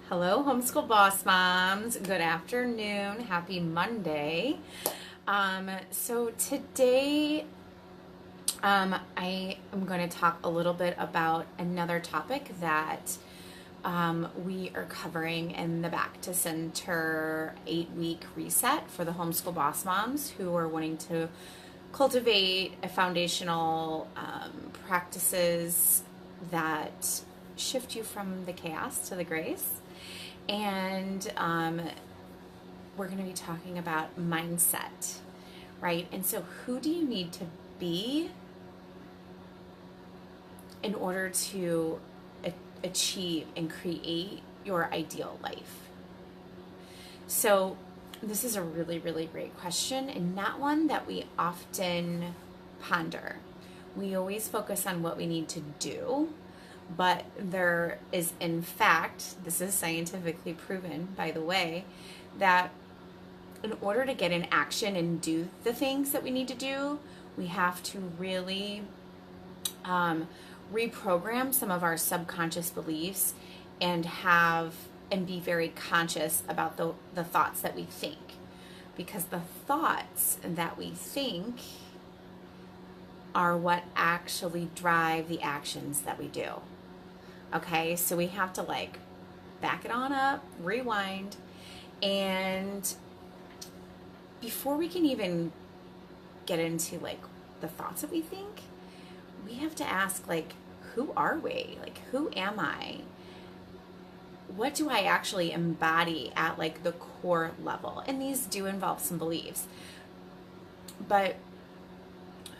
Hello, Homeschool Boss Moms. Good afternoon. Happy Monday. So today I am going to talk a little bit about another topic that we are covering in the Back to Center 8-week reset for the Homeschool Boss Moms who are wanting to cultivate a foundational practices that shift you from the chaos to the grace. And we're going to be talking about mindset, right? And so, who do you need to be in order to achieve and create your ideal life? So, this is a really, really great question, and not one that we often ponder. We always focus on what we need to do. But there is, in fact, this is scientifically proven, by the way, that in order to get in action and do the things that we need to do, we have to really reprogram some of our subconscious beliefs and be very conscious about the thoughts that we think. Because the thoughts that we think are what actually drive the actions that we do. Okay, so we have to back it on up, rewind, and before we can even get into the thoughts that we think, we have to ask who are we? Who am I? What do I actually embody at the core level? And these do involve some beliefs. But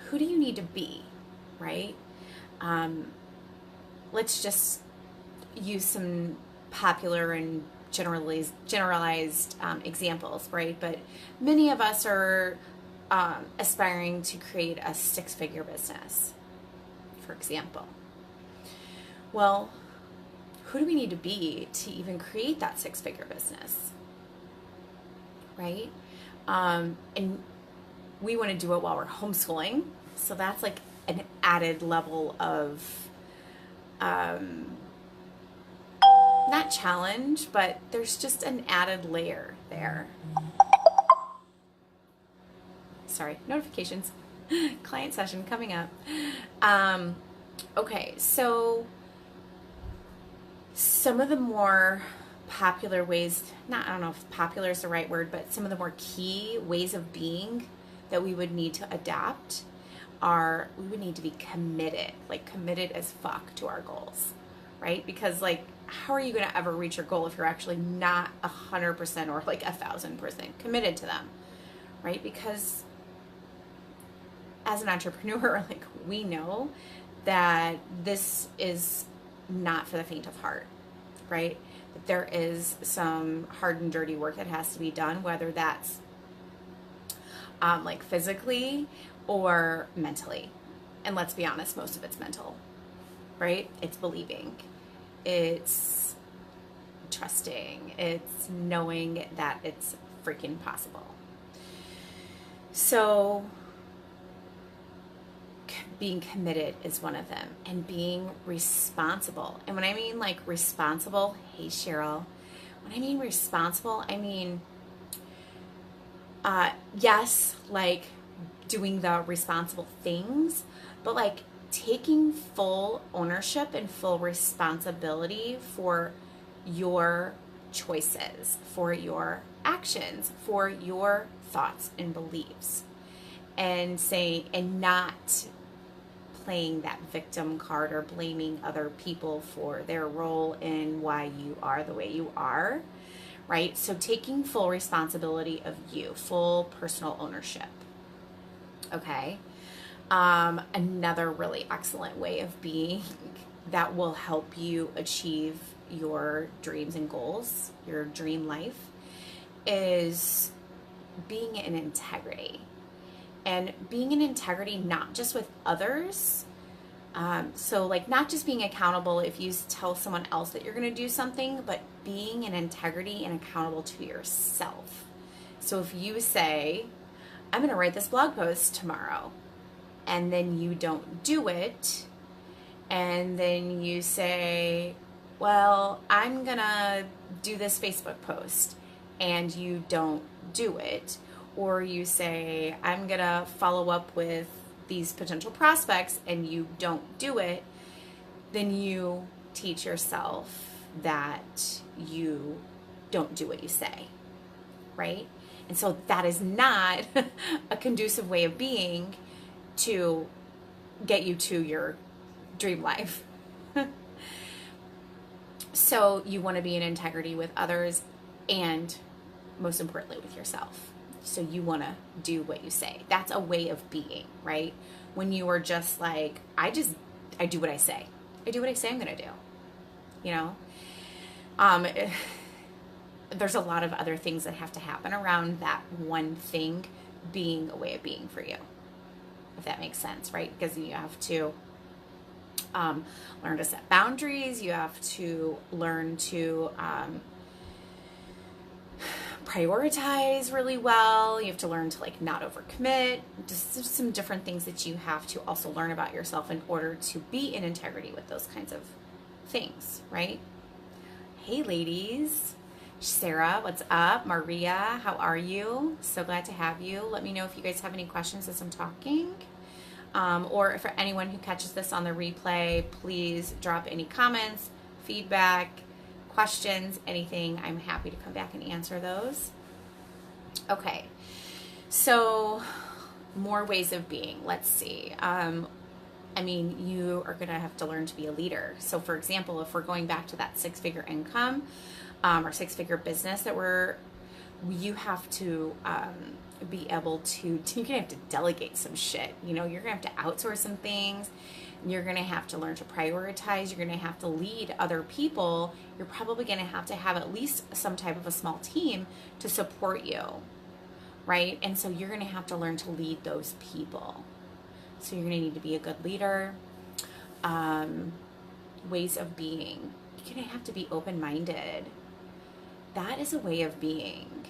who do you need to be, right? Let's just use some popular and generalized examples, right? But many of us are aspiring to create a six-figure business, for example. Well, who do we need to be to even create that six-figure business, right? And we want to do it while we're homeschooling, so that's an added level of not challenge, but there's just an added layer there. Sorry, notifications. Client session coming up. Okay, so some of the more popular ways, I don't know if popular is the right word, but some of the more key ways of being that we would need to adapt are we would need to be committed, committed as fuck to our goals, right? Because how are you going to ever reach your goal if you're actually not 100% or 1,000% committed to them, right? Because as an entrepreneur, we know that this is not for the faint of heart, right? That there is some hard and dirty work that has to be done, whether that's physically or mentally. And let's be honest, most of it's mental, right? It's believing, it's trusting, it's knowing that it's freaking possible. So being committed is one of them, and being responsible. And when I mean responsible, hey Cheryl, when I mean responsible, I mean yes, doing the responsible things, but taking full ownership and full responsibility for your choices, for your actions, for your thoughts and beliefs, and not playing that victim card or blaming other people for their role in why you are the way you are, right? So taking full responsibility of you, full personal ownership. Okay. Another really excellent way of being that will help you achieve your dreams and goals, your dream life, is being in integrity. And being in integrity not just with others, so not just being accountable if you tell someone else that you're going to do something, but being in integrity and accountable to yourself. So if you say, I'm going to write this blog post tomorrow, and then you don't do it, and then you say, well, I'm going to do this Facebook post and you don't do it, or you say, I'm going to follow up with these potential prospects and you don't do it, then you teach yourself that you don't do what you say, right? And so that is not a conducive way of being to get you to your dream life. So you want to be in integrity with others and most importantly with yourself. So you want to do what you say. That's a way of being, right? When you are just like, I do what I say. I do what I say I'm going to do. You know? There's a lot of other things that have to happen around that one thing being a way of being for you. If that makes sense, right? Because you have to learn to set boundaries. You have to learn to prioritize really well. You have to learn to like not overcommit. Just some different things that you have to also learn about yourself in order to be in integrity with those kinds of things, right? Hey ladies, Sarah, what's up? Maria, how are you? So glad to have you. Let me know if you guys have any questions as I'm talking. Or for anyone who catches this on the replay, please drop any comments, feedback, questions, anything. I'm happy to come back and answer those. Okay, so more ways of being. Let's see. I mean, you are going to have to learn to be a leader. So for example, if we're going back to that six-figure income or six-figure business you have to be able to, you're going to have to delegate some shit. You know, you're going to have to outsource some things. You're going to have to learn to prioritize. You're going to have to lead other people. You're probably going to have at least some type of a small team to support you, right? And so you're going to have to learn to lead those people. So you're going to need to be a good leader. Ways of being. You're going to have to be open-minded. That is a way of being,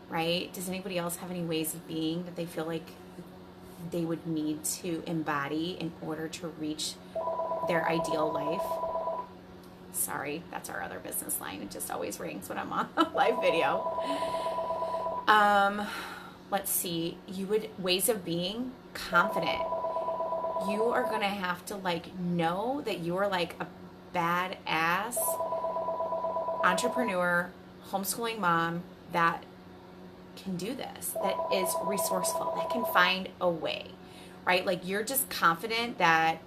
right? Does anybody else have any ways of being that they feel like they would need to embody in order to reach their ideal life? Sorry, that's our other business line. It just always rings when I'm on a live video. Let's see. Ways of being confident. You are going to have to like know that you are like a badass entrepreneur, homeschooling mom that can do this, that is resourceful, that can find a way, right? Like you're just confident that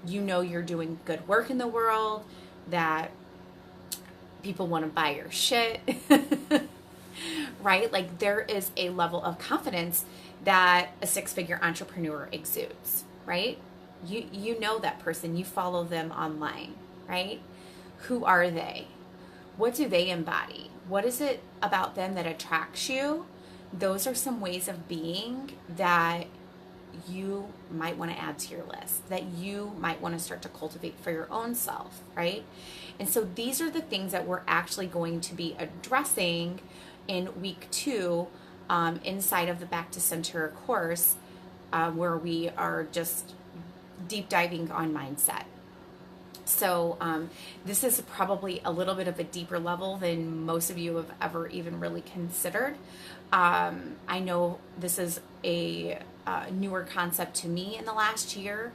you know you're doing good work in the world, that people want to buy your shit, right? Like there is a level of confidence that a six-figure entrepreneur exudes, right? You know that person, you follow them online, right? Who are they? What do they embody? What is it about them that attracts you? Those are some ways of being that you might want to add to your list, that you might want to start to cultivate for your own self, right? And so these are the things that we're actually going to be addressing in week 2 inside of the Back to Center course, where we are just deep diving on mindset. So this is probably a little bit of a deeper level than most of you have ever even really considered. I know this is a newer concept to me in the last year,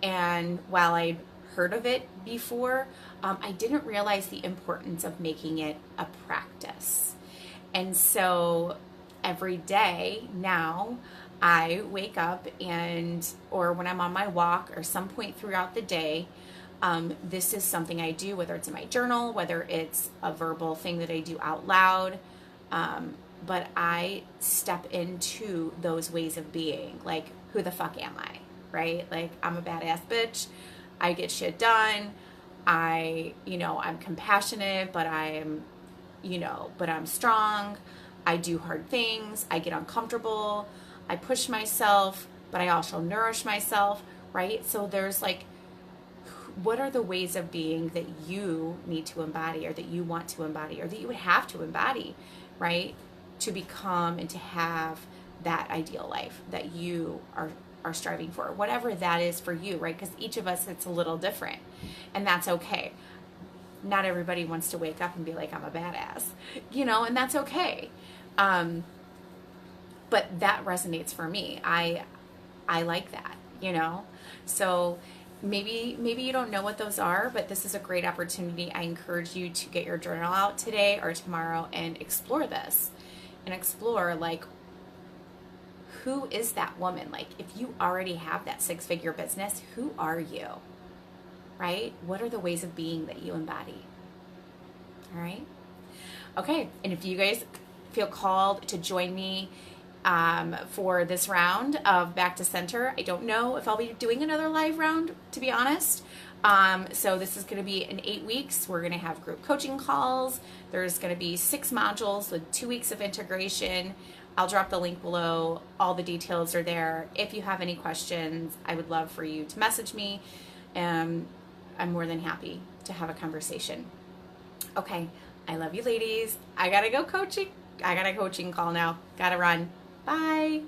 and while I'd heard of it before, I didn't realize the importance of making it a practice. And so every day now, I wake up or when I'm on my walk or some point throughout the day, this is something I do, whether it's in my journal, whether it's a verbal thing that I do out loud, but I step into those ways of being, like, who the fuck am I, right? Like, I'm a badass bitch, I get shit done, I'm compassionate, but I'm strong, I do hard things, I get uncomfortable, I push myself, but I also nourish myself, right? So there's like, what are the ways of being that you need to embody, or that you want to embody, or that you would have to embody, right? To become and to have that ideal life that you are striving for, whatever that is for you, right? Because each of us, it's a little different, and that's okay. not everybody wants to wake up and be like, I'm a badass, and that's okay. But that resonates for me. I like that, So maybe you don't know what those are, but this is a great opportunity. I encourage you to get your journal out today or tomorrow and explore this, and explore, like, who is that woman? Like, if you already have that 6-figure business, who are you? Right? What are the ways of being that you embody? All right. Okay. And if you guys feel called to join me for this round of Back to Center, I don't know if I'll be doing another live round, to be honest. So this is going to be in 8 weeks. We're going to have group coaching calls. There's going to be 6 modules with 2 weeks of integration. I'll drop the link below. All the details are there. If you have any questions, I would love for you to message me. I'm more than happy to have a conversation. Okay. I love you, ladies. I got to go coaching. I got a coaching call now. Got to run. Bye.